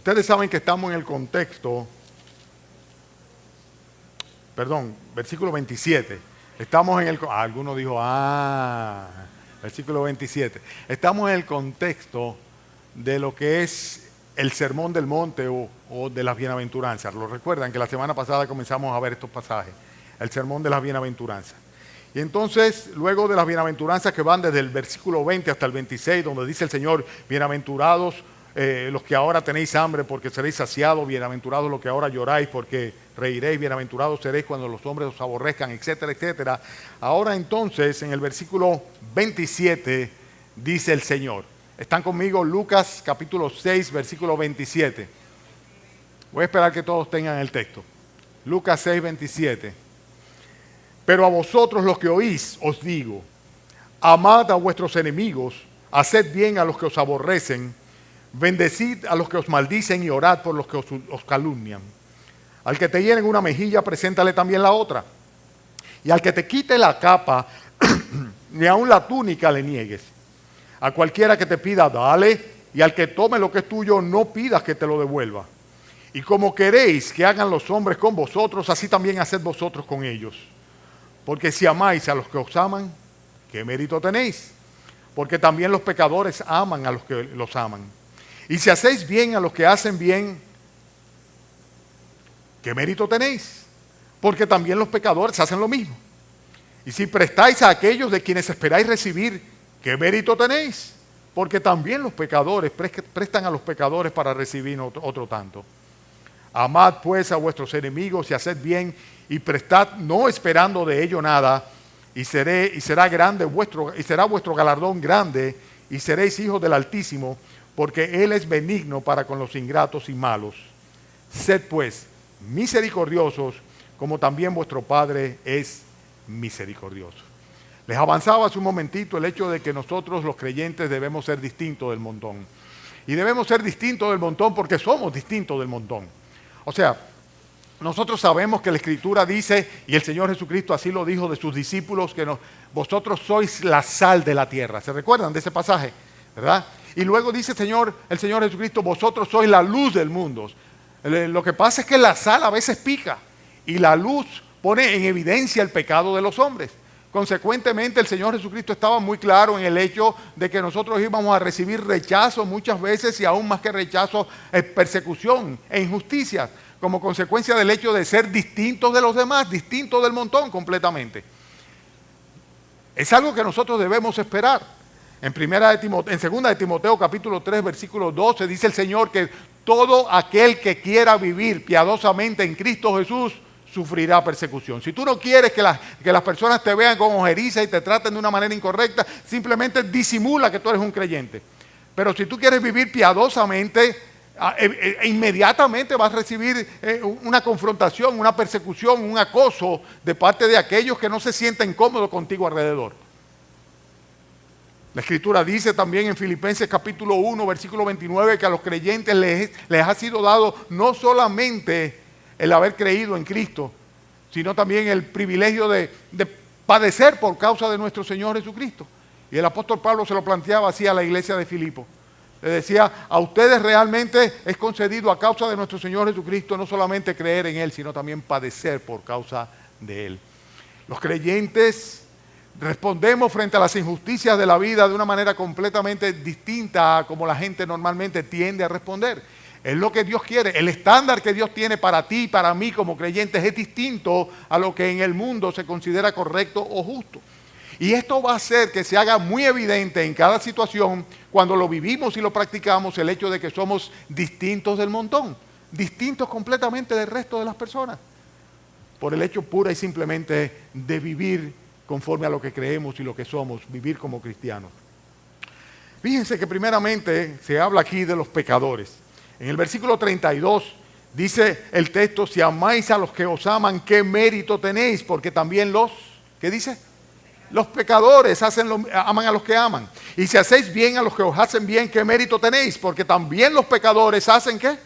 Ustedes saben que estamos en el contexto, versículo 27. Estamos en el, alguno dijo, versículo 27. Estamos en el contexto de lo que es el sermón del monte o de las bienaventuranzas. ¿Lo recuerdan? Que la semana pasada comenzamos a ver estos pasajes. El sermón de las bienaventuranzas. Y entonces, luego de las bienaventuranzas que van desde el versículo 20 hasta el 26, donde dice el Señor, bienaventurados los que ahora tenéis hambre porque seréis saciados, bienaventurados los que ahora lloráis porque reiréis, bienaventurados seréis cuando los hombres os aborrezcan, etcétera, etcétera. Ahora entonces, en el versículo 27, dice el Señor. ¿Están conmigo? Lucas capítulo 6, versículo 27. Voy a esperar que todos tengan el texto. Lucas 6, 27. Pero a vosotros los que oís os digo, amad a vuestros enemigos, haced bien a los que os aborrecen, bendecid a los que os maldicen y orad por los que os calumnian. Al que te hieren una mejilla, preséntale también la otra. Y al que te quite la capa, ni aun la túnica le niegues. A cualquiera que te pida, dale, y al que tome lo que es tuyo, no pidas que te lo devuelva. Y como queréis que hagan los hombres con vosotros, así también haced vosotros con ellos. Porque si amáis a los que os aman, ¿qué mérito tenéis? Porque también los pecadores aman a los que los aman. Y si hacéis bien a los que hacen bien, ¿qué mérito tenéis? Porque también los pecadores hacen lo mismo. Y si prestáis a aquellos de quienes esperáis recibir, ¿qué mérito tenéis? Porque también los pecadores prestan a los pecadores para recibir otro tanto. Amad pues a vuestros enemigos y haced bien y prestad no esperando de ello nada, y será vuestro galardón grande, y seréis hijos del Altísimo, porque Él es benigno para con los ingratos y malos. Sed pues misericordiosos, como también vuestro Padre es misericordioso. Les avanzaba hace un momentito el hecho de que nosotros los creyentes debemos ser distintos del montón. Y debemos ser distintos del montón porque somos distintos del montón. O sea, nosotros sabemos que la Escritura dice, y el Señor Jesucristo así lo dijo de sus discípulos, que vosotros sois la sal de la tierra. ¿Se recuerdan de ese pasaje? ¿Verdad? Y luego dice el Señor Jesucristo, vosotros sois la luz del mundo. Lo que pasa es que la sal a veces pica y la luz pone en evidencia el pecado de los hombres. Consecuentemente, el Señor Jesucristo estaba muy claro en el hecho de que nosotros íbamos a recibir rechazo muchas veces, y aún más que rechazo, persecución e injusticia, como consecuencia del hecho de ser distintos de los demás, distintos del montón completamente. Es algo que nosotros debemos esperar. En 2 de Timoteo capítulo 3, versículo 12, dice el Señor que todo aquel que quiera vivir piadosamente en Cristo Jesús sufrirá persecución. Si tú no quieres que las personas te vean con ojeriza y te traten de una manera incorrecta, simplemente disimula que tú eres un creyente. Pero si tú quieres vivir piadosamente, inmediatamente vas a recibir una confrontación, una persecución, un acoso de parte de aquellos que no se sienten cómodos contigo alrededor. La Escritura dice también en Filipenses capítulo 1, versículo 29, que a los creyentes les ha sido dado no solamente el haber creído en Cristo, sino también el privilegio de padecer por causa de nuestro Señor Jesucristo. Y el apóstol Pablo se lo planteaba así a la iglesia de Filipo. Le decía, a ustedes realmente es concedido a causa de nuestro Señor Jesucristo no solamente creer en Él, sino también padecer por causa de Él. Los creyentes respondemos frente a las injusticias de la vida de una manera completamente distinta a como la gente normalmente tiende a responder. Es lo que Dios quiere. El estándar que Dios tiene para ti y para mí como creyentes es distinto a lo que en el mundo se considera correcto o justo. Y esto va a hacer que se haga muy evidente en cada situación, cuando lo vivimos y lo practicamos, el hecho de que somos distintos del montón, distintos completamente del resto de las personas, por el hecho pura y simplemente de vivir conforme a lo que creemos y lo que somos, vivir como cristianos. Fíjense que primeramente se habla aquí de los pecadores. En el versículo 32 dice el texto, si amáis a los que os aman, ¿qué mérito tenéis? Porque también ¿qué dice? Los pecadores aman a los que aman. Y si hacéis bien a los que os hacen bien, ¿qué mérito tenéis? Porque también los pecadores hacen ¿qué?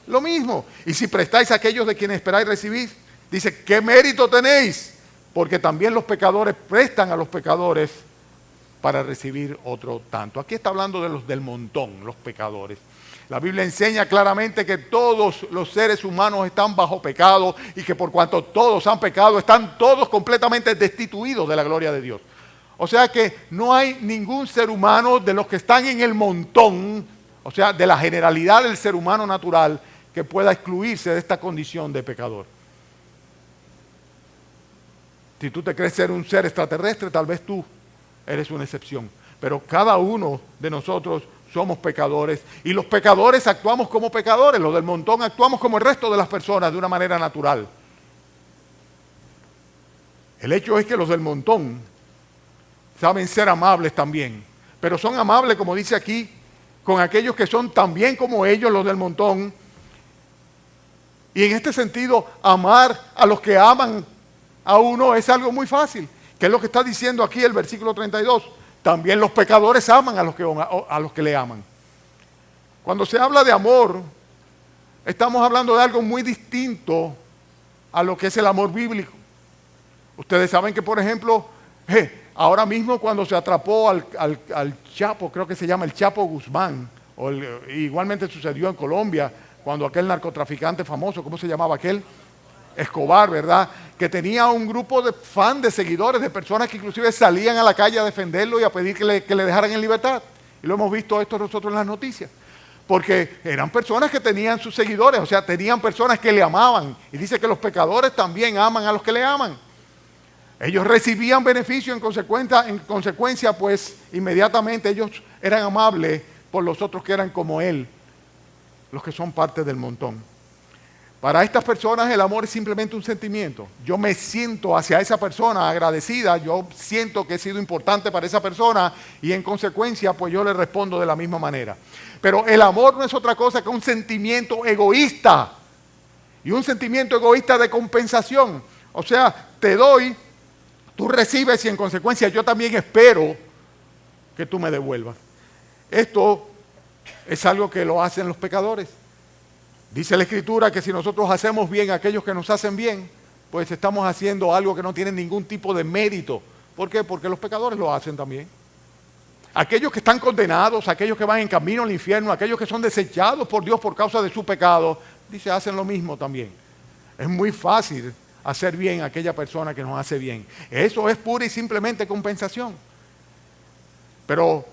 Lo mismo. Y si prestáis a aquellos de quienes esperáis recibir, dice, ¿qué mérito tenéis? Porque también los pecadores prestan a los pecadores para recibir otro tanto. Aquí está hablando de los del montón, los pecadores. La Biblia enseña claramente que todos los seres humanos están bajo pecado y que por cuanto todos han pecado, están todos completamente destituidos de la gloria de Dios. O sea que no hay ningún ser humano de los que están en el montón, o sea, de la generalidad del ser humano natural, que pueda excluirse de esta condición de pecador. Si tú te crees ser un ser extraterrestre, tal vez tú eres una excepción. Pero cada uno de nosotros somos pecadores y los pecadores actuamos como pecadores. Los del montón actuamos como el resto de las personas de una manera natural. El hecho es que los del montón saben ser amables también, pero son amables, como dice aquí, con aquellos que son también como ellos, los del montón. Y en este sentido, amar a los que aman a uno es algo muy fácil, que es lo que está diciendo aquí el versículo 32. También los pecadores aman a los que le aman. Cuando se habla de amor, estamos hablando de algo muy distinto a lo que es el amor bíblico. Ustedes saben que, por ejemplo, ahora mismo cuando se atrapó al Chapo, creo que se llama el Chapo Guzmán, igualmente sucedió en Colombia, cuando aquel narcotraficante famoso, ¿cómo se llamaba aquel? Escobar, ¿verdad? Que tenía un grupo de fans, de seguidores, de personas que inclusive salían a la calle a defenderlo y a pedir que le dejaran en libertad. Y lo hemos visto esto nosotros en las noticias. Porque eran personas que tenían sus seguidores, o sea, tenían personas que le amaban. Y dice que los pecadores también aman a los que le aman. Ellos recibían beneficio en consecuencia, pues inmediatamente ellos eran amables por los otros que eran como él, los que son parte del montón. Para estas personas el amor es simplemente un sentimiento. Yo me siento hacia esa persona agradecida, yo siento que he sido importante para esa persona y en consecuencia pues yo le respondo de la misma manera. Pero el amor no es otra cosa que un sentimiento egoísta y un sentimiento egoísta de compensación. O sea, te doy, tú recibes y en consecuencia yo también espero que tú me devuelvas. Esto es algo que lo hacen los pecadores. Dice la Escritura que si nosotros hacemos bien a aquellos que nos hacen bien, pues estamos haciendo algo que no tiene ningún tipo de mérito. ¿Por qué? Porque los pecadores lo hacen también. Aquellos que están condenados, aquellos que van en camino al infierno, aquellos que son desechados por Dios por causa de su pecado, dice, hacen lo mismo también. Es muy fácil hacer bien a aquella persona que nos hace bien. Eso es pura y simplemente compensación. Pero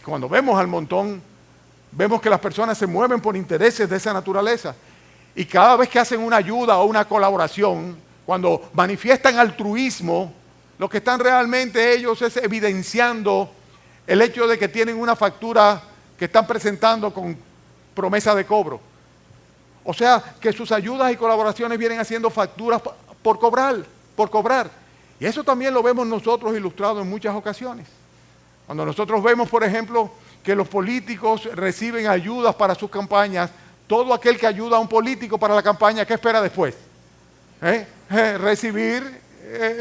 cuando vemos al montón, vemos que las personas se mueven por intereses de esa naturaleza. Y cada vez que hacen una ayuda o una colaboración, cuando manifiestan altruismo, lo que están realmente ellos es evidenciando el hecho de que tienen una factura que están presentando con promesa de cobro. O sea, que sus ayudas y colaboraciones vienen haciendo facturas por cobrar. Y eso también lo vemos nosotros ilustrado en muchas ocasiones. Cuando nosotros vemos, por ejemplo, que los políticos reciben ayudas para sus campañas, todo aquel que ayuda a un político para la campaña, ¿qué espera después? Recibir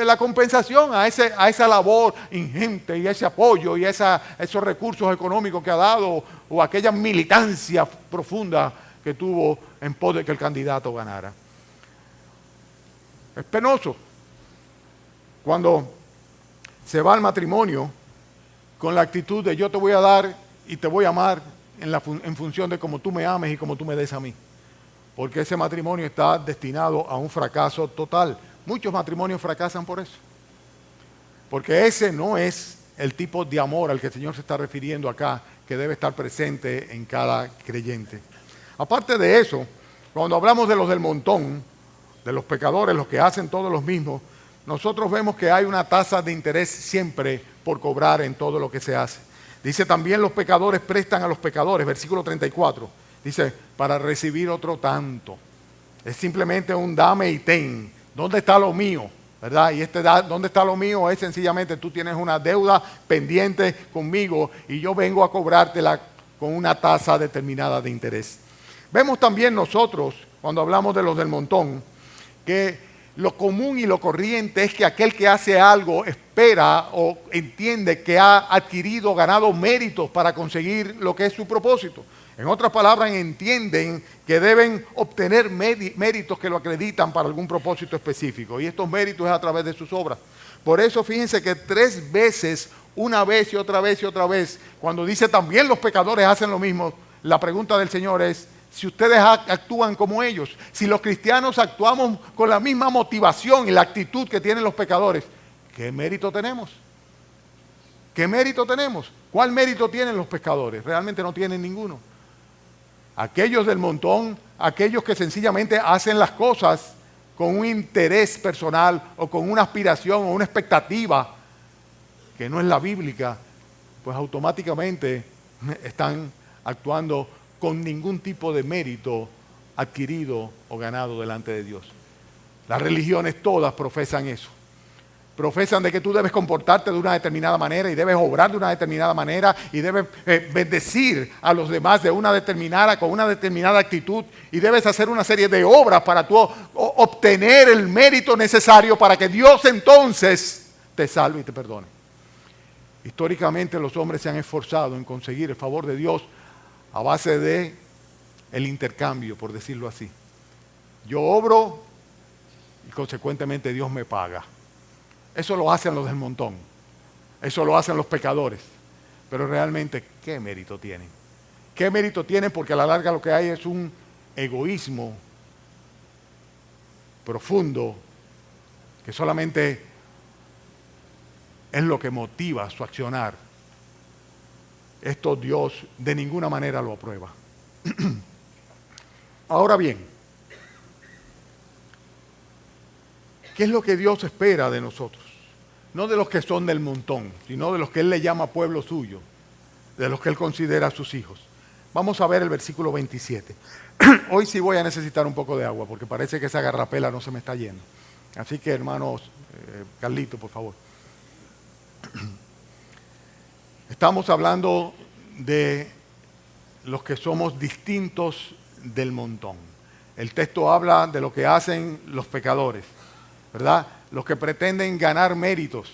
la compensación a esa labor ingente y ese apoyo y esos recursos económicos que ha dado o aquella militancia profunda que tuvo en pos de que el candidato ganara. Es penoso cuando se va al matrimonio con la actitud de yo te voy a dar y te voy a amar en función de cómo tú me ames y cómo tú me des a mí. Porque ese matrimonio está destinado a un fracaso total. Muchos matrimonios fracasan por eso. Porque ese no es el tipo de amor al que el Señor se está refiriendo acá, que debe estar presente en cada creyente. Aparte de eso, cuando hablamos de los del montón, de los pecadores, los que hacen todos los mismos, nosotros vemos que hay una tasa de interés siempre por cobrar en todo lo que se hace. Dice también los pecadores prestan a los pecadores, versículo 34. Dice, para recibir otro tanto. Es simplemente un dame y ten. ¿Dónde está lo mío? ¿Verdad? Y ¿dónde está lo mío? Es sencillamente tú tienes una deuda pendiente conmigo y yo vengo a cobrártela con una tasa determinada de interés. Vemos también nosotros, cuando hablamos de los del montón, que lo común y lo corriente es que aquel que hace algo espera o entiende que ha adquirido, ganado méritos para conseguir lo que es su propósito. En otras palabras, entienden que deben obtener méritos que lo acreditan para algún propósito específico. Y estos méritos es a través de sus obras. Por eso fíjense que 3 veces, una vez y otra vez, cuando dice también los pecadores hacen lo mismo, la pregunta del Señor es, si ustedes actúan como ellos, si los cristianos actuamos con la misma motivación y la actitud que tienen los pecadores, ¿qué mérito tenemos? ¿Qué mérito tenemos? ¿Cuál mérito tienen los pecadores? Realmente no tienen ninguno. Aquellos del montón, aquellos que sencillamente hacen las cosas con un interés personal o con una aspiración o una expectativa que no es la bíblica, pues automáticamente están actuando con ningún tipo de mérito adquirido o ganado delante de Dios. Las religiones todas profesan eso. Profesan de que tú debes comportarte de una determinada manera y debes obrar de una determinada manera y debes bendecir a los demás con una determinada actitud y debes hacer una serie de obras para tú obtener el mérito necesario para que Dios entonces te salve y te perdone. Históricamente los hombres se han esforzado en conseguir el favor de Dios a base de el intercambio, por decirlo así. Yo obro y consecuentemente Dios me paga. Eso lo hacen los del montón. Eso lo hacen los pecadores. Pero realmente, ¿qué mérito tienen? ¿Qué mérito tienen? Porque a la larga lo que hay es un egoísmo profundo que solamente es lo que motiva su accionar. Esto Dios de ninguna manera lo aprueba. Ahora bien, ¿qué es lo que Dios espera de nosotros? No de los que son del montón, sino de los que Él le llama pueblo suyo, de los que Él considera sus hijos. Vamos a ver el versículo 27. Hoy sí voy a necesitar un poco de agua, porque parece que esa garrapela no se me está yendo. Así que, hermanos, Carlito, por favor. Estamos hablando de los que somos distintos del montón. El texto habla de lo que hacen los pecadores, ¿verdad? Los que pretenden ganar méritos,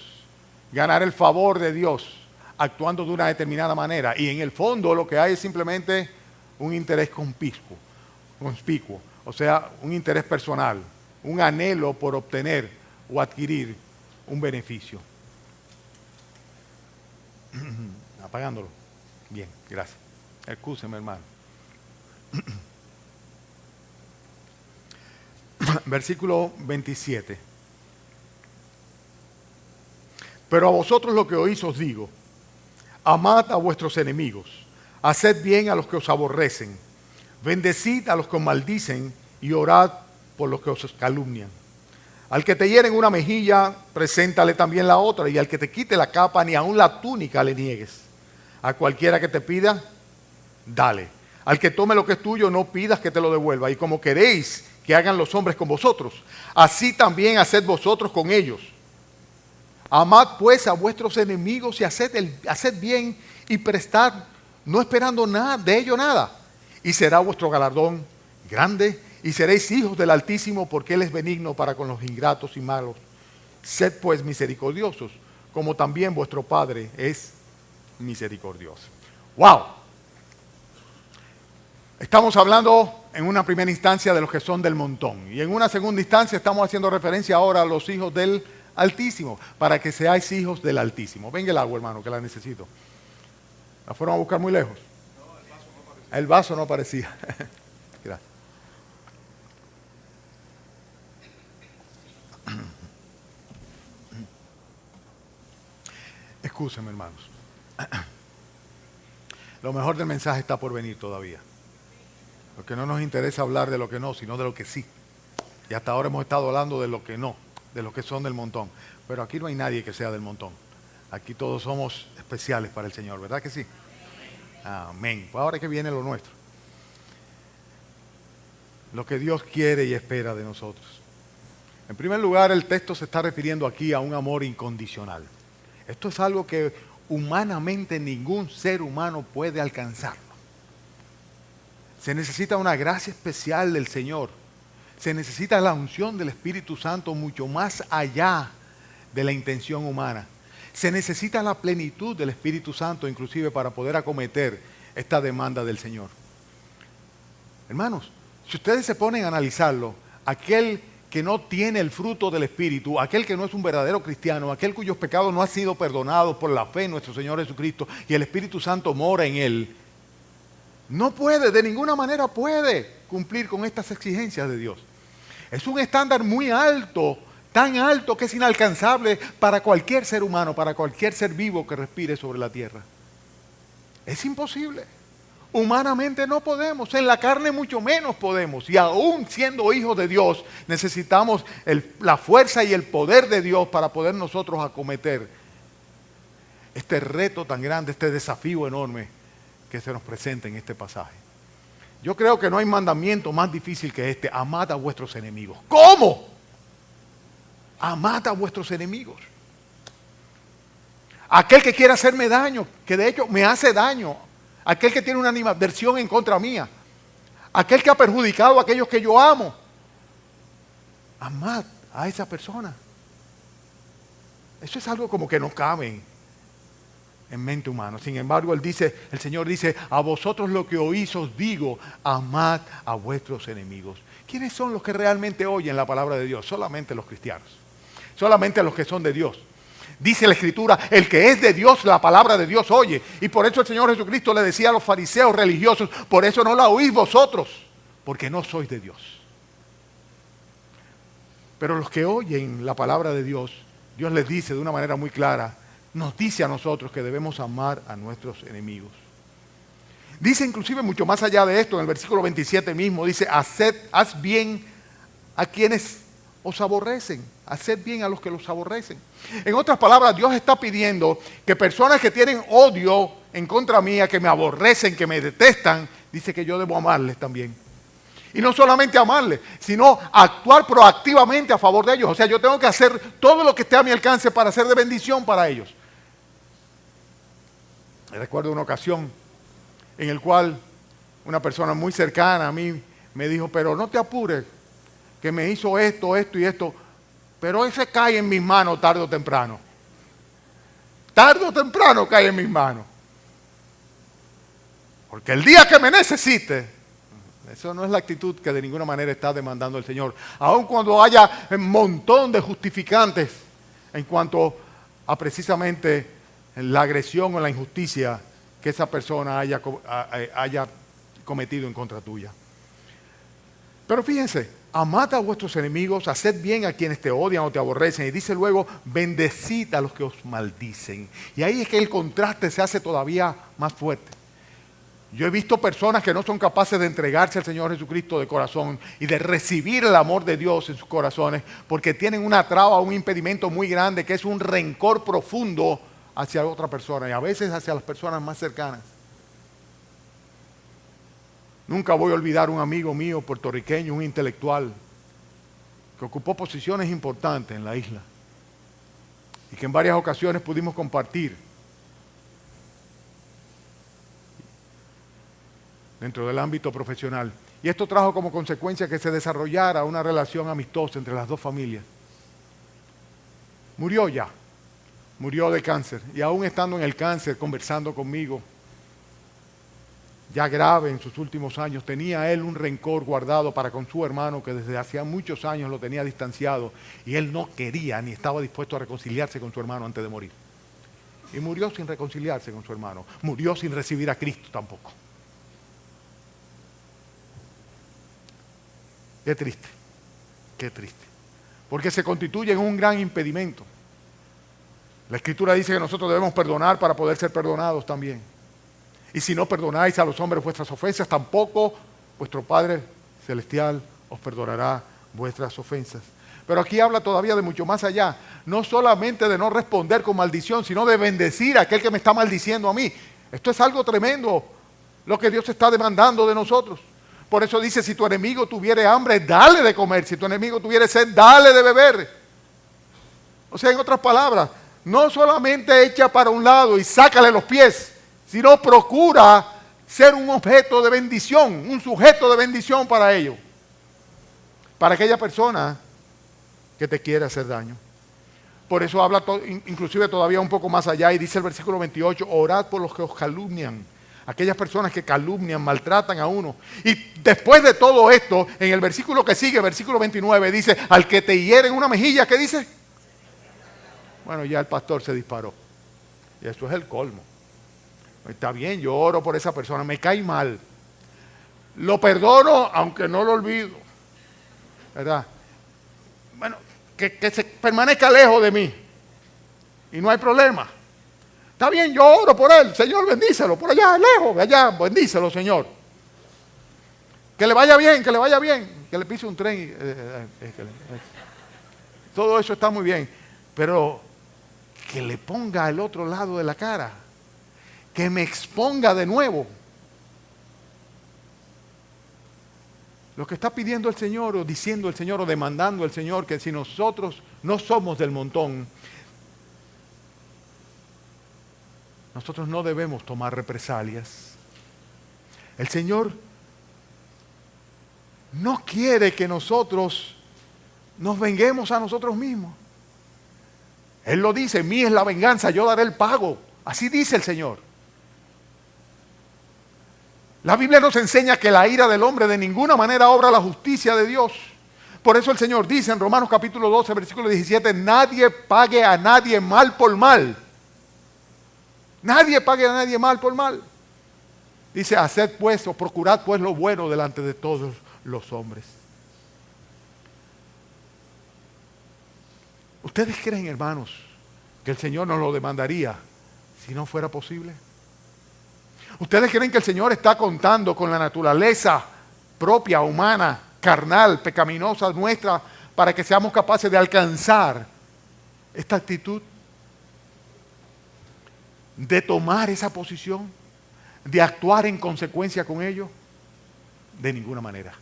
ganar el favor de Dios, actuando de una determinada manera. Y en el fondo lo que hay es simplemente un interés conspicuo, o sea, un interés personal, un anhelo por obtener o adquirir un beneficio. Apagándolo. Bien, gracias. Excúseme, hermano. Versículo 27. Pero a vosotros lo que oís os digo, amad a vuestros enemigos, haced bien a los que os aborrecen, bendecid a los que os maldicen y orad por los que os calumnian. Al que te hieren una mejilla, preséntale también la otra, y al que te quite la capa, ni aun la túnica le niegues. A cualquiera que te pida, dale. Al que tome lo que es tuyo, no pidas que te lo devuelva. Y como queréis que hagan los hombres con vosotros, así también haced vosotros con ellos. Amad pues a vuestros enemigos y haced bien y prestad, no esperando nada de ello nada. Y será vuestro galardón grande y seréis hijos del Altísimo, porque Él es benigno para con los ingratos y malos. Sed pues misericordiosos, como también vuestro Padre es misericordioso. ¡Wow! Estamos hablando en una primera instancia de los que son del montón. Y en una segunda instancia estamos haciendo referencia ahora a los hijos del Altísimo, para que seáis hijos del Altísimo. Venga el agua, hermano, que la necesito. ¿La fueron a buscar muy lejos? No, el vaso no aparecía. Gracias. Excúsenme, hermanos. Lo mejor del mensaje está por venir todavía. Porque no nos interesa hablar de lo que no, sino de lo que sí. Y hasta ahora hemos estado hablando de lo que no, de los que son del montón. Pero aquí no hay nadie que sea del montón. Aquí todos somos especiales para el Señor, ¿verdad que sí? Amén. Pues ahora que viene lo nuestro. Lo que Dios quiere y espera de nosotros. En primer lugar, el texto se está refiriendo aquí a un amor incondicional. Esto es algo que humanamente ningún ser humano puede alcanzarlo. Se necesita una gracia especial del Señor. Se necesita la unción del Espíritu Santo mucho más allá de la intención humana. Se necesita la plenitud del Espíritu Santo inclusive para poder acometer esta demanda del Señor. Hermanos, si ustedes se ponen a analizarlo, aquel que no tiene el fruto del Espíritu, aquel que no es un verdadero cristiano, aquel cuyos pecados no han sido perdonados por la fe en nuestro Señor Jesucristo y el Espíritu Santo mora en él, No puede, de ninguna manera puede cumplir con estas exigencias de Dios. Es un estándar muy alto, tan alto que es inalcanzable para cualquier ser humano, para cualquier ser vivo que respire sobre la tierra. Es imposible. Humanamente no podemos, en la carne mucho menos podemos. Y aún siendo hijos de Dios, necesitamos la fuerza y el poder de Dios para poder nosotros acometer este reto tan grande, este desafío enorme que se nos presenta en este pasaje. Yo creo que no hay mandamiento más difícil que este: amad a vuestros enemigos. ¿Cómo? Amad a vuestros enemigos. Aquel que quiere hacerme daño, que de hecho me hace daño. Aquel que tiene una animadversión en contra mía. Aquel que ha perjudicado a aquellos que yo amo. Amad a esa persona. Eso es algo como que no cabe en mente humana. Sin embargo, el Señor dice: a vosotros lo que oís os digo, amad a vuestros enemigos. ¿Quiénes son los que realmente oyen la palabra de Dios? Solamente los cristianos. Solamente los que son de Dios. Dice la Escritura: el que es de Dios, la palabra de Dios oye. Y por eso el Señor Jesucristo le decía a los fariseos religiosos: por eso no la oís vosotros, porque no sois de Dios. Pero los que oyen la palabra de Dios, Dios les dice de una manera muy clara, nos dice a nosotros que debemos amar a nuestros enemigos. Dice inclusive mucho más allá de esto, en el versículo 27 mismo, dice: haz bien a quienes os aborrecen, haced bien a los que los aborrecen. En otras palabras, Dios está pidiendo que personas que tienen odio en contra mía, que me aborrecen, que me detestan, dice que yo debo amarles también. Y no solamente amarles, sino actuar proactivamente a favor de ellos. O sea, yo tengo que hacer todo lo que esté a mi alcance para ser de bendición para ellos. Recuerdo una ocasión en la cual una persona muy cercana a mí me dijo: pero no te apures, que me hizo esto, esto y esto, pero ese cae en mis manos tarde o temprano. Tarde o temprano cae en mis manos. Porque el día que me necesite, eso no es la actitud que de ninguna manera está demandando el Señor. Aun cuando haya un montón de justificantes en cuanto a precisamente la agresión o la injusticia que esa persona haya cometido en contra tuya. Pero fíjense: amad a vuestros enemigos, haced bien a quienes te odian o te aborrecen. Y dice luego: bendecid a los que os maldicen. Y ahí es que el contraste se hace todavía más fuerte. Yo he visto personas que no son capaces de entregarse al Señor Jesucristo de corazón y de recibir el amor de Dios en sus corazones, porque tienen una traba, un impedimento muy grande, que es un rencor profundo hacia otra persona, y a veces hacia las personas más cercanas. Nunca voy a olvidar un amigo mío puertorriqueño, un intelectual, que ocupó posiciones importantes en la isla y que en varias ocasiones pudimos compartir dentro del ámbito profesional. Y esto trajo como consecuencia que se desarrollara una relación amistosa entre las dos familias. Murió ya, murió de cáncer, y aún estando en el cáncer, conversando conmigo, ya grave en sus últimos años, tenía él un rencor guardado para con su hermano que desde hacía muchos años lo tenía distanciado, y él no quería ni estaba dispuesto a reconciliarse con su hermano antes de morir. Y murió sin reconciliarse con su hermano, murió sin recibir a Cristo tampoco. Qué triste, qué triste. Porque se constituye en un gran impedimento. La Escritura dice que nosotros debemos perdonar para poder ser perdonados también. Y si no perdonáis a los hombres vuestras ofensas, tampoco vuestro Padre Celestial os perdonará vuestras ofensas. Pero aquí habla todavía de mucho más allá. No solamente de no responder con maldición, sino de bendecir a aquel que me está maldiciendo a mí. Esto es algo tremendo, lo que Dios está demandando de nosotros. Por eso dice: si tu enemigo tuviere hambre, dale de comer. Si tu enemigo tuviere sed, dale de beber. O sea, en otras palabras, no solamente echa para un lado y sácale los pies, sino procura ser un objeto de bendición, un sujeto de bendición para ellos. Para aquella persona que te quiere hacer daño. Por eso habla inclusive todavía un poco más allá y dice el versículo 28, orad por los que os calumnian. Aquellas personas que calumnian, maltratan a uno. Y después de todo esto, en el versículo que sigue, versículo 29, dice, al que te hiere en una mejilla, ¿qué dice? Bueno, ya el pastor se disparó. Y eso es el colmo. Está bien, yo oro por esa persona, me cae mal, Lo perdono aunque no lo olvido. ¿Verdad? Bueno, que se permanezca lejos de mí. Y no hay problema. Está bien, yo oro por él. Señor, bendícelo. Por allá, lejos, allá, bendícelo, Señor. Que le vaya bien, que le vaya bien. Que le pise un tren. Todo eso está muy bien. Pero que le ponga al otro lado de la cara. Que me exponga de nuevo. Lo que está pidiendo el Señor, o diciendo el Señor, o demandando el Señor, que si nosotros no somos del montón, nosotros no debemos tomar represalias. El Señor no quiere que nosotros nos venguemos a nosotros mismos. Él lo dice, mía es la venganza, yo daré el pago. Así dice el Señor. La Biblia nos enseña que la ira del hombre de ninguna manera obra la justicia de Dios. Por eso el Señor dice en Romanos capítulo 12, versículo 17, nadie pague a nadie mal por mal. Nadie pague a nadie mal por mal. Dice, haced pues o procurad pues lo bueno delante de todos los hombres. ¿Ustedes creen, hermanos, que el Señor nos lo demandaría si no fuera posible? ¿Ustedes creen que el Señor está contando con la naturaleza propia, humana, carnal, pecaminosa nuestra para que seamos capaces de alcanzar esta actitud? De tomar esa posición, de actuar en consecuencia con ello, de ninguna manera.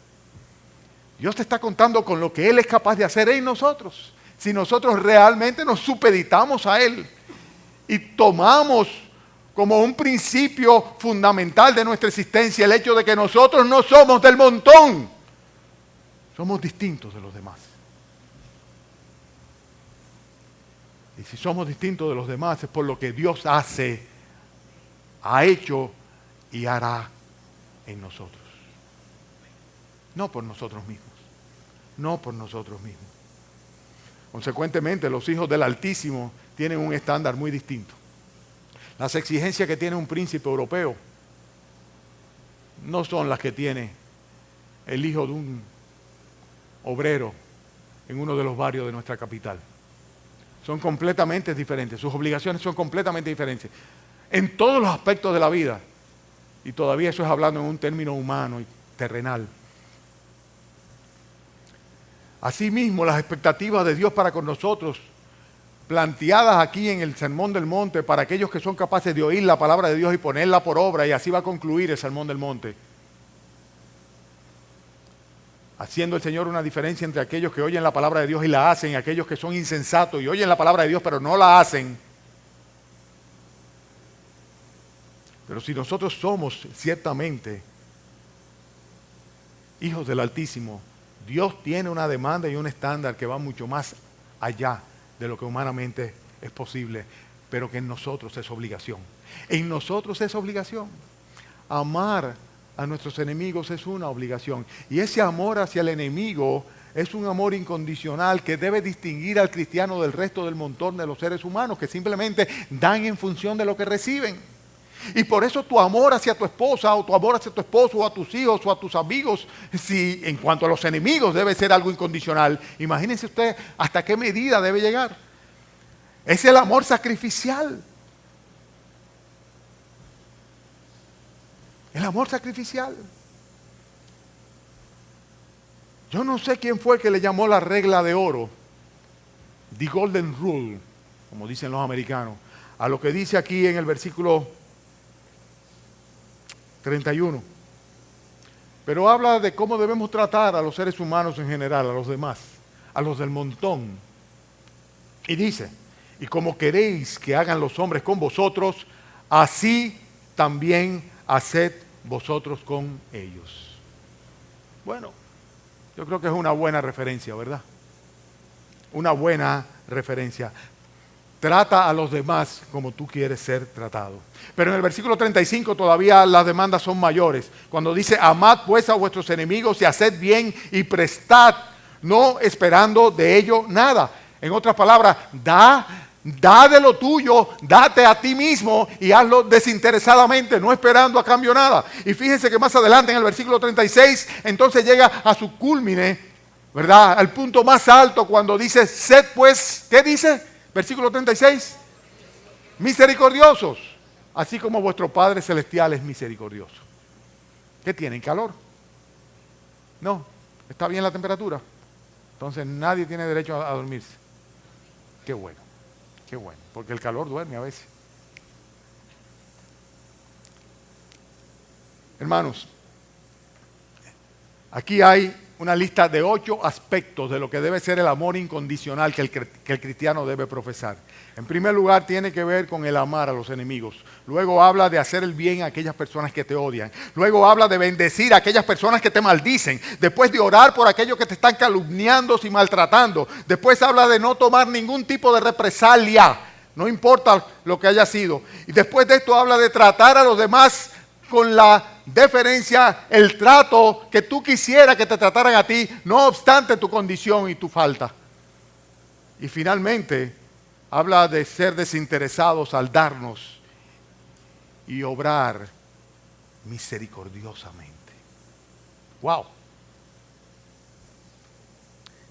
Dios te está contando con lo que Él es capaz de hacer en nosotros. Si nosotros realmente nos supeditamos a Él y tomamos como un principio fundamental de nuestra existencia el hecho de que nosotros no somos del montón, somos distintos de los demás. Y si somos distintos de los demás es por lo que Dios hace, ha hecho y hará en nosotros. No por nosotros mismos. No por nosotros mismos. Consecuentemente, los hijos del Altísimo tienen un estándar muy distinto. Las exigencias que tiene un príncipe europeo no son las que tiene el hijo de un obrero en uno de los barrios de nuestra capital. Son completamente diferentes, sus obligaciones son completamente diferentes en todos los aspectos de la vida. Y todavía eso es hablando en un término humano y terrenal. Asimismo, las expectativas de Dios para con nosotros, planteadas aquí en el Sermón del Monte, para aquellos que son capaces de oír la palabra de Dios y ponerla por obra, y así va a concluir el Sermón del Monte. Haciendo el Señor una diferencia entre aquellos que oyen la palabra de Dios y la hacen, y aquellos que son insensatos y oyen la palabra de Dios pero no la hacen. Pero si nosotros somos ciertamente hijos del Altísimo, Dios tiene una demanda y un estándar que va mucho más allá de lo que humanamente es posible, pero que en nosotros es obligación. En nosotros es obligación. Amar a nuestros enemigos es una obligación. Y ese amor hacia el enemigo es un amor incondicional que debe distinguir al cristiano del resto del montón de los seres humanos que simplemente dan en función de lo que reciben. Y por eso tu amor hacia tu esposa o tu amor hacia tu esposo o a tus hijos o a tus amigos, si en cuanto a los enemigos debe ser algo incondicional, imagínense usted hasta qué medida debe llegar. Es el amor sacrificial. El amor sacrificial. Yo no sé quién fue que le llamó la regla de oro, the golden rule, como dicen los americanos, a lo que dice aquí en el versículo 31. Pero habla de cómo debemos tratar a los seres humanos en general, a los demás, a los del montón. Y dice, y como queréis que hagan los hombres con vosotros, así también haced vosotros con ellos. Bueno, yo creo que es una buena referencia, ¿verdad? Una buena referencia. Trata a los demás como tú quieres ser tratado. Pero en el versículo 35 todavía las demandas son mayores. Cuando dice, amad pues a vuestros enemigos y haced bien y prestad, no esperando de ello nada. En otras palabras, da Da de lo tuyo, date a ti mismo y hazlo desinteresadamente, no esperando a cambio nada. Y fíjense que más adelante en el versículo 36, entonces llega a su cúlmine, ¿verdad? Al punto más alto cuando dice, sed pues, ¿qué dice? Versículo 36, misericordiosos, así como vuestro Padre Celestial es misericordioso. ¿Qué tienen? ¿Calor? No, ¿está bien la temperatura? Entonces nadie tiene derecho a dormirse. Qué bueno. Qué bueno, porque el calor duerme a veces. Hermanos, aquí hay una lista de 8 aspectos de lo que debe ser el amor incondicional que el cristiano debe profesar. En primer lugar, tiene que ver con el amar a los enemigos. Luego habla de hacer el bien a aquellas personas que te odian. Luego habla de bendecir a aquellas personas que te maldicen. Después de orar por aquellos que te están calumniando y maltratando. Después habla de no tomar ningún tipo de represalia. No importa lo que haya sido. Y después de esto habla de tratar a los demás con la deferencia, el trato que tú quisieras que te trataran a ti, no obstante tu condición y tu falta. Y finalmente habla de ser desinteresados al darnos y obrar misericordiosamente. ¡Wow!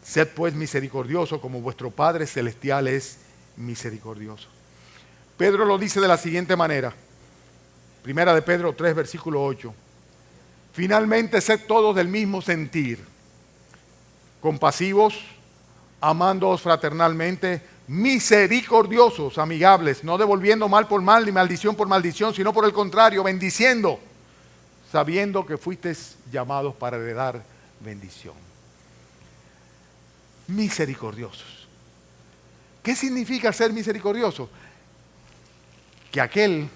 Sed pues misericordioso como vuestro Padre Celestial es misericordioso. Pedro lo dice de la siguiente manera. Primera de Pedro 3, versículo 8. Finalmente, sed todos del mismo sentir, compasivos, amándoos fraternalmente, misericordiosos, amigables, no devolviendo mal por mal ni maldición por maldición, sino por el contrario, bendiciendo, sabiendo que fuisteis llamados para heredar bendición. Misericordiosos. ¿Qué significa ser misericordioso? Que aquel,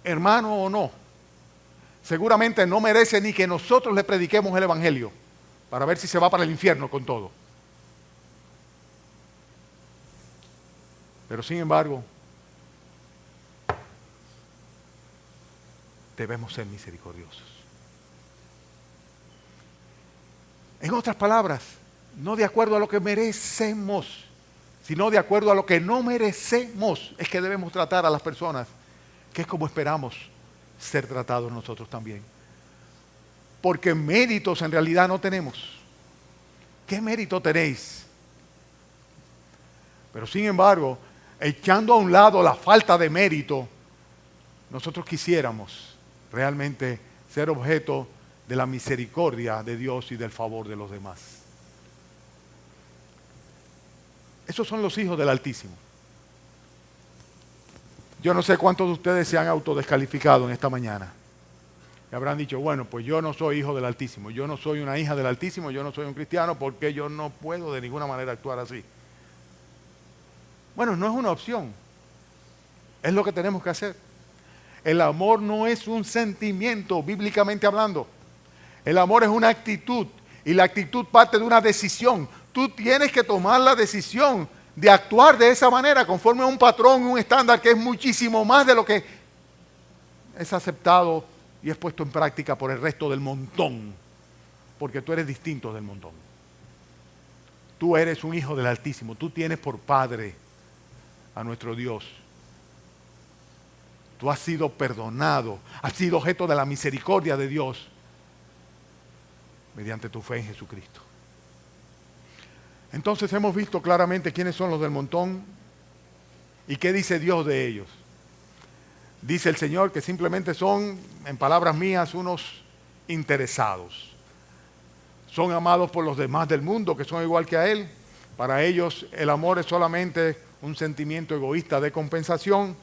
hermano o no, seguramente no merece ni que nosotros le prediquemos el evangelio para ver si se va para el infierno con todo. Pero sin embargo, debemos ser misericordiosos. En otras palabras, no de acuerdo a lo que merecemos, sino de acuerdo a lo que no merecemos, es que debemos tratar a las personas, que es como esperamos ser tratados nosotros también. Porque méritos en realidad no tenemos. ¿Qué mérito tenéis? Pero sin embargo, echando a un lado la falta de mérito, nosotros quisiéramos realmente ser objeto de la misericordia de Dios y del favor de los demás. Esos son los hijos del Altísimo. Yo no sé cuántos de ustedes se han autodescalificado en esta mañana. Y habrán dicho, bueno, pues yo no soy hijo del Altísimo, yo no soy una hija del Altísimo, yo no soy un cristiano porque yo no puedo de ninguna manera actuar así. Bueno, no es una opción, es lo que tenemos que hacer. El amor no es un sentimiento, bíblicamente hablando. El amor es una actitud y la actitud parte de una decisión. Tú tienes que tomar la decisión de actuar de esa manera conforme a un patrón, un estándar que es muchísimo más de lo que es aceptado y es puesto en práctica por el resto del montón, porque tú eres distinto del montón. Tú eres un hijo del Altísimo, tú tienes por padre a nuestro Dios. Tú has sido perdonado, has sido objeto de la misericordia de Dios mediante tu fe en Jesucristo. Entonces hemos visto claramente quiénes son los del montón y qué dice Dios de ellos. Dice el Señor que simplemente son, en palabras mías, unos interesados. Son amados por los demás del mundo que son igual que a Él. Para ellos el amor es solamente un sentimiento egoísta de compensación.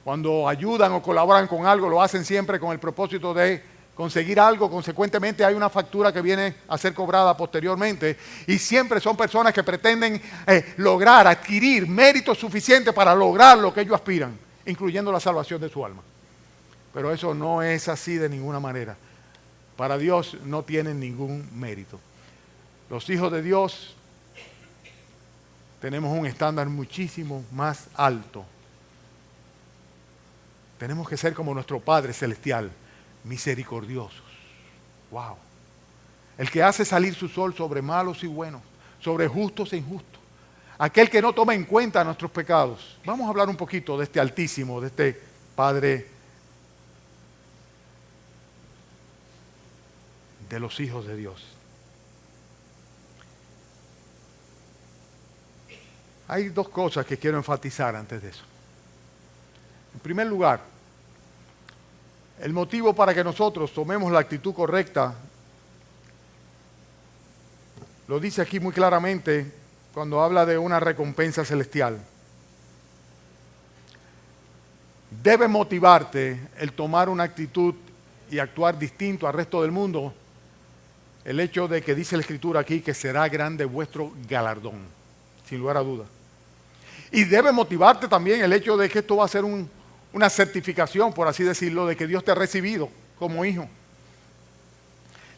Cuando ayudan o colaboran con algo, lo hacen siempre con el propósito de conseguir algo. Consecuentemente hay una factura que viene a ser cobrada posteriormente. Y siempre son personas que pretenden lograr, adquirir méritos suficientes para lograr lo que ellos aspiran, incluyendo la salvación de su alma. Pero eso no es así de ninguna manera. Para Dios no tienen ningún mérito. Los hijos de Dios tenemos un estándar muchísimo más alto. Tenemos que ser como nuestro Padre Celestial, misericordiosos. ¡Wow! El que hace salir su sol sobre malos y buenos, sobre justos e injustos. aquel que no toma en cuenta nuestros pecados. Vamos a hablar un poquito de este Altísimo, de este Padre de los hijos de Dios. Hay dos cosas que quiero enfatizar antes de eso. En primer lugar, el motivo para que nosotros tomemos la actitud correcta lo dice aquí muy claramente cuando habla de una recompensa celestial. Debe motivarte el tomar una actitud y actuar distinto al resto del mundo, el hecho de que dice la Escritura aquí que será grande vuestro galardón, sin lugar a duda. Y debe motivarte también el hecho de que esto va a ser una certificación, por así decirlo, de que Dios te ha recibido como hijo.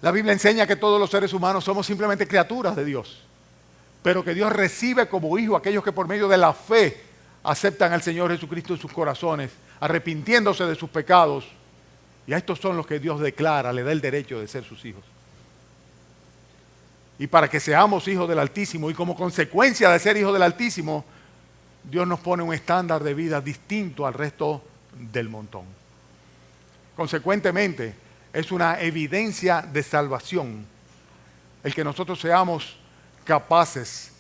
La Biblia enseña que todos los seres humanos somos simplemente criaturas de Dios, pero que Dios recibe como hijo a aquellos que por medio de la fe aceptan al Señor Jesucristo en sus corazones, arrepintiéndose de sus pecados. Y a estos son los que Dios declara, le da el derecho de ser sus hijos. Y para que seamos hijos del Altísimo, y como consecuencia de ser hijos del Altísimo, Dios nos pone un estándar de vida distinto al resto del montón. Consecuentemente, es una evidencia de salvación el que nosotros seamos capaces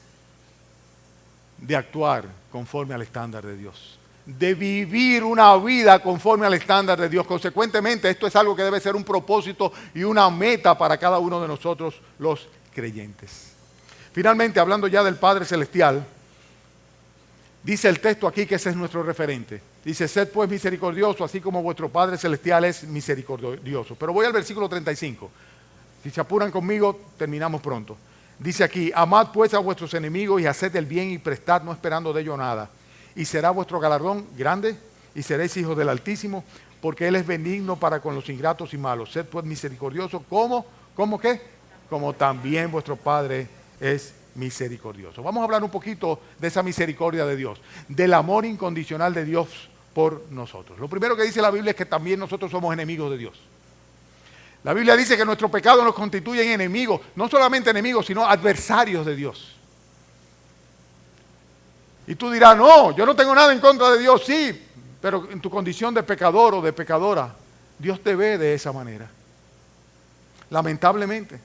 de actuar conforme al estándar de Dios, de vivir una vida conforme al estándar de Dios. Consecuentemente, esto es algo que debe ser un propósito y una meta para cada uno de nosotros, los creyentes. Finalmente, hablando ya del Padre Celestial, dice el texto aquí que ese es nuestro referente. Dice, sed pues misericordioso, así como vuestro Padre Celestial es misericordioso. Pero voy al versículo 35. Si se apuran conmigo, terminamos pronto. Dice aquí, amad pues a vuestros enemigos y haced el bien y prestad, no esperando de ello nada. Y será vuestro galardón grande y seréis hijos del Altísimo, porque Él es benigno para con los ingratos y malos. Sed pues misericordiosos, ¿cómo qué? Como también vuestro Padre es misericordioso. Vamos a hablar un poquito de esa misericordia de Dios, del amor incondicional de Dios por nosotros. Lo primero que dice la Biblia es que también nosotros somos enemigos de Dios. La Biblia dice que nuestro pecado nos constituye en enemigos, no solamente enemigos, sino adversarios de Dios. Y tú dirás, no, yo no tengo nada en contra de Dios, sí, pero en tu condición de pecador o de pecadora, Dios te ve de esa manera. Lamentablemente.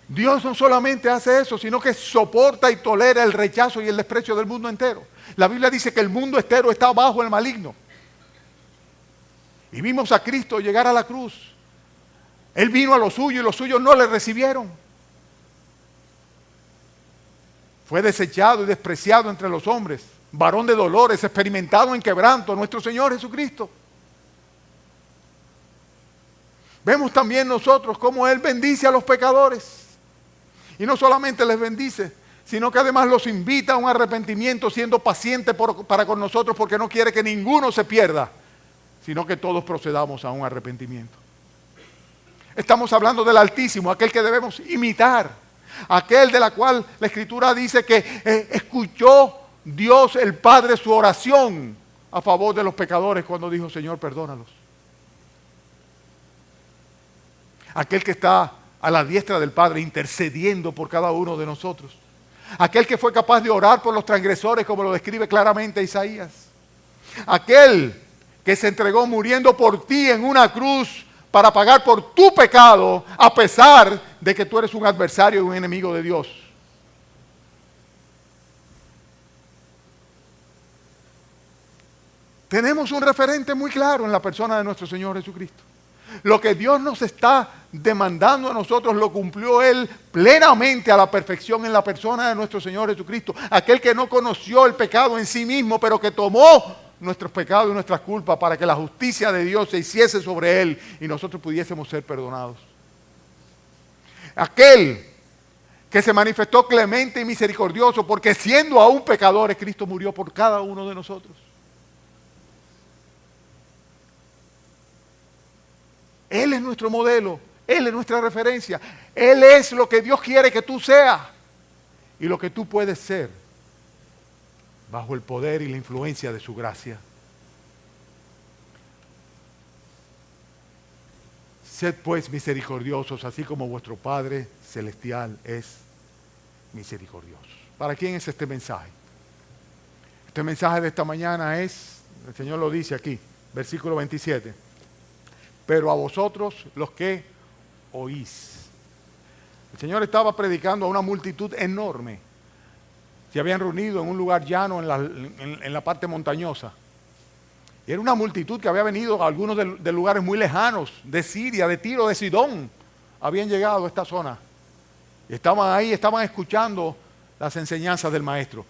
Dios no solamente hace eso, sino que soporta y tolera el rechazo y el desprecio del mundo entero. La Biblia dice que el mundo entero está bajo el maligno. Y vimos a Cristo llegar a la cruz. Él vino a lo suyo y los suyos no le recibieron. Fue desechado y despreciado entre los hombres, varón de dolores, experimentado en quebranto, nuestro Señor Jesucristo. Vemos también nosotros cómo Él bendice a los pecadores. Y no solamente les bendice, sino que además los invita a un arrepentimiento, siendo paciente para con nosotros, porque no quiere que ninguno se pierda, sino que todos procedamos a un arrepentimiento. Estamos hablando del Altísimo, aquel que debemos imitar, aquel de la cual la Escritura dice que escuchó Dios el Padre su oración a favor de los pecadores cuando dijo, Señor, perdónalos. Aquel que está a la diestra del Padre intercediendo por cada uno de nosotros. Aquel que fue capaz de orar por los transgresores, como lo describe claramente Isaías. Aquel que se entregó muriendo por ti en una cruz para pagar por tu pecado, a pesar de que tú eres un adversario y un enemigo de Dios. Tenemos un referente muy claro en la persona de nuestro Señor Jesucristo. Lo que Dios nos está demandando a nosotros lo cumplió Él plenamente a la perfección en la persona de nuestro Señor Jesucristo. Aquel que no conoció el pecado en sí mismo, pero que tomó nuestros pecados y nuestras culpas para que la justicia de Dios se hiciese sobre Él y nosotros pudiésemos ser perdonados. Aquel que se manifestó clemente y misericordioso, porque siendo aún pecadores, Cristo murió por cada uno de nosotros. Él es nuestro modelo, Él es nuestra referencia, Él es lo que Dios quiere que tú seas y lo que tú puedes ser bajo el poder y la influencia de su gracia. Sed pues misericordiosos, así como vuestro Padre Celestial es misericordiosos. ¿Para quién es este mensaje? Este mensaje de esta mañana es, el Señor lo dice aquí, versículo 27. Pero a vosotros los que oís. El Señor estaba predicando a una multitud enorme. Se habían reunido en un lugar llano en la parte montañosa. Y era una multitud que había venido, algunos de lugares muy lejanos, de Siria, de Tiro, de Sidón. Habían llegado a esta zona. Y estaban ahí, estaban escuchando las enseñanzas del Maestro.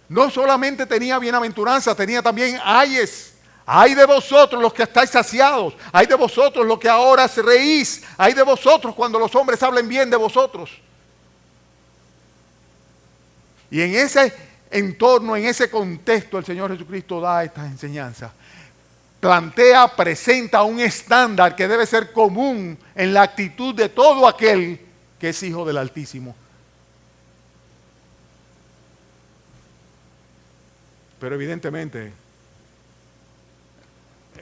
No solamente tenía bienaventuranza, tenía también ayes. Ay de vosotros los que estáis saciados. Ay de vosotros los que ahora se reís. Ay de vosotros cuando los hombres hablen bien de vosotros. Y en ese entorno, en ese contexto, el Señor Jesucristo da estas enseñanzas. Plantea, presenta un estándar que debe ser común en la actitud de todo aquel que es hijo del Altísimo. Pero evidentemente,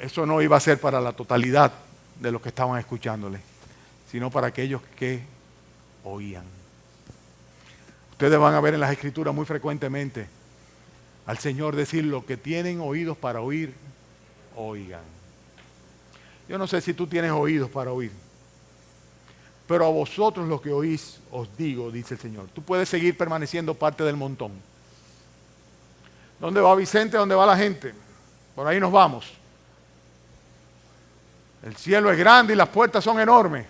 eso no iba a ser para la totalidad de los que estaban escuchándole, sino para aquellos que oían. Ustedes van a ver en las Escrituras muy frecuentemente al Señor decir: lo que tienen oídos para oír, oigan. Yo no sé si tú tienes oídos para oír, pero a vosotros los que oís os digo, dice el Señor. Tú puedes seguir permaneciendo parte del montón. ¿Dónde va Vicente? ¿Dónde va la gente? Por ahí nos vamos. El cielo es grande y las puertas son enormes.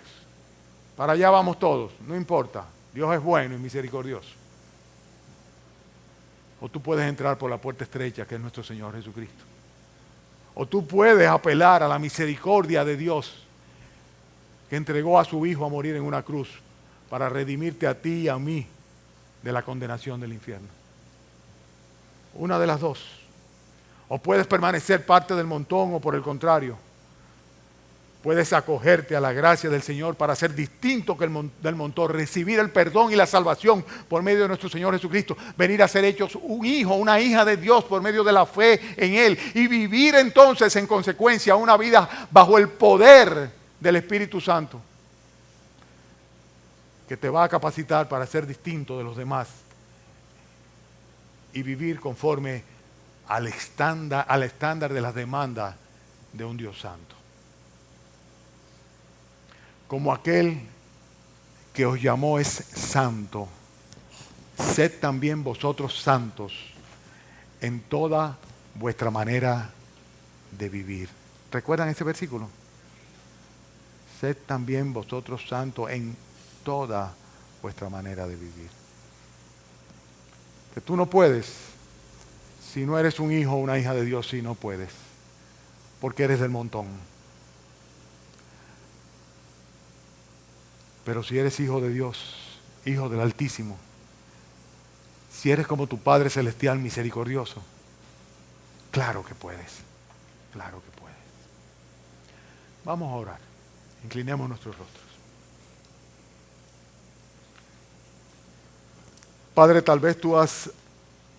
Para allá vamos todos, no importa. Dios es bueno y misericordioso. O tú puedes entrar por la puerta estrecha que es nuestro Señor Jesucristo. O tú puedes apelar a la misericordia de Dios que entregó a su Hijo a morir en una cruz para redimirte a ti y a mí de la condenación del infierno. Una de las dos. O puedes permanecer parte del montón o por el contrario, puedes acogerte a la gracia del Señor para ser distinto que del montón, recibir el perdón y la salvación por medio de nuestro Señor Jesucristo, venir a ser hechos un hijo, una hija de Dios por medio de la fe en Él y vivir entonces en consecuencia una vida bajo el poder del Espíritu Santo que te va a capacitar para ser distinto de los demás y vivir conforme al estándar de las demandas de un Dios santo. Como aquel que os llamó es santo, sed también vosotros santos en toda vuestra manera de vivir. ¿Recuerdan ese versículo? Sed también vosotros santos en toda vuestra manera de vivir. Que tú no puedes, si no eres un hijo o una hija de Dios, sí, no puedes, porque eres del montón. Pero si eres hijo de Dios, hijo del Altísimo, si eres como tu Padre Celestial misericordioso, claro que puedes, claro que puedes. Vamos a orar, inclinemos nuestros rostros. Padre, tal vez tú has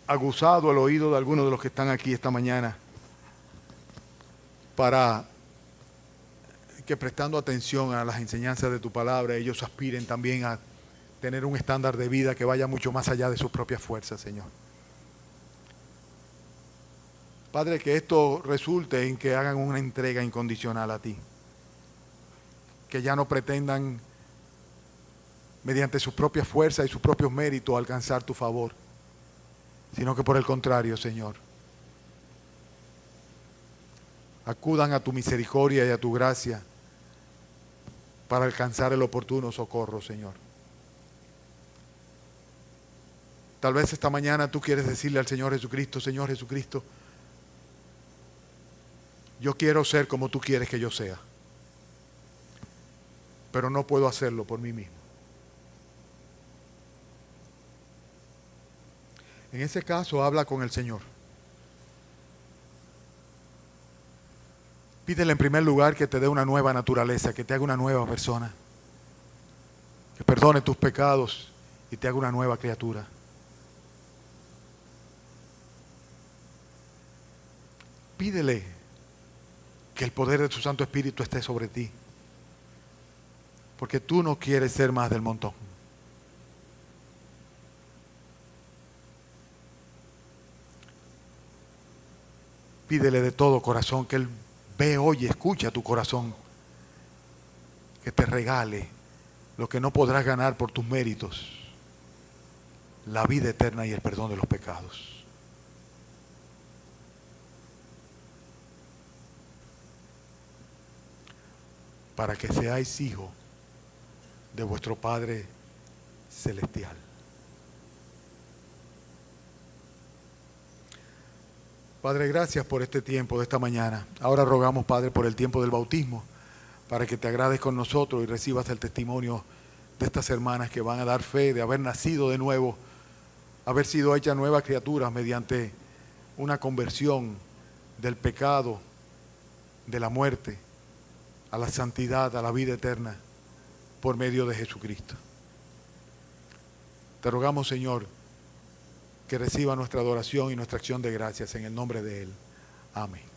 aguzado el oído de algunos de los que están aquí esta mañana para que prestando atención a las enseñanzas de tu palabra, ellos aspiren también a tener un estándar de vida que vaya mucho más allá de sus propias fuerzas, Señor. Padre, que esto resulte en que hagan una entrega incondicional a ti. Que ya no pretendan, mediante sus propias fuerzas y sus propios méritos, alcanzar tu favor, sino que por el contrario, Señor, acudan a tu misericordia y a tu gracia para alcanzar el oportuno socorro, Señor. Tal vez esta mañana tú quieres decirle al Señor Jesucristo: Señor Jesucristo, yo quiero ser como tú quieres que yo sea, pero no puedo hacerlo por mí mismo. En ese caso, habla con el Señor. Pídele en primer lugar que te dé una nueva naturaleza, que te haga una nueva persona, que perdone tus pecados y te haga una nueva criatura. Pídele que el poder de tu Santo Espíritu esté sobre ti, porque tú no quieres ser más del montón. Pídele de todo corazón que Él ve, oye, escucha tu corazón, que te regale lo que no podrás ganar por tus méritos, la vida eterna y el perdón de los pecados. Para que seáis hijos de vuestro Padre Celestial. Padre, gracias por este tiempo de esta mañana. Ahora rogamos, Padre, por el tiempo del bautismo, para que te agrades con nosotros y recibas el testimonio de estas hermanas que van a dar fe de haber nacido de nuevo, haber sido hechas nuevas criaturas mediante una conversión del pecado, de la muerte, a la santidad, a la vida eterna, por medio de Jesucristo. Te rogamos, Señor, que reciba nuestra adoración y nuestra acción de gracias en el nombre de Él. Amén.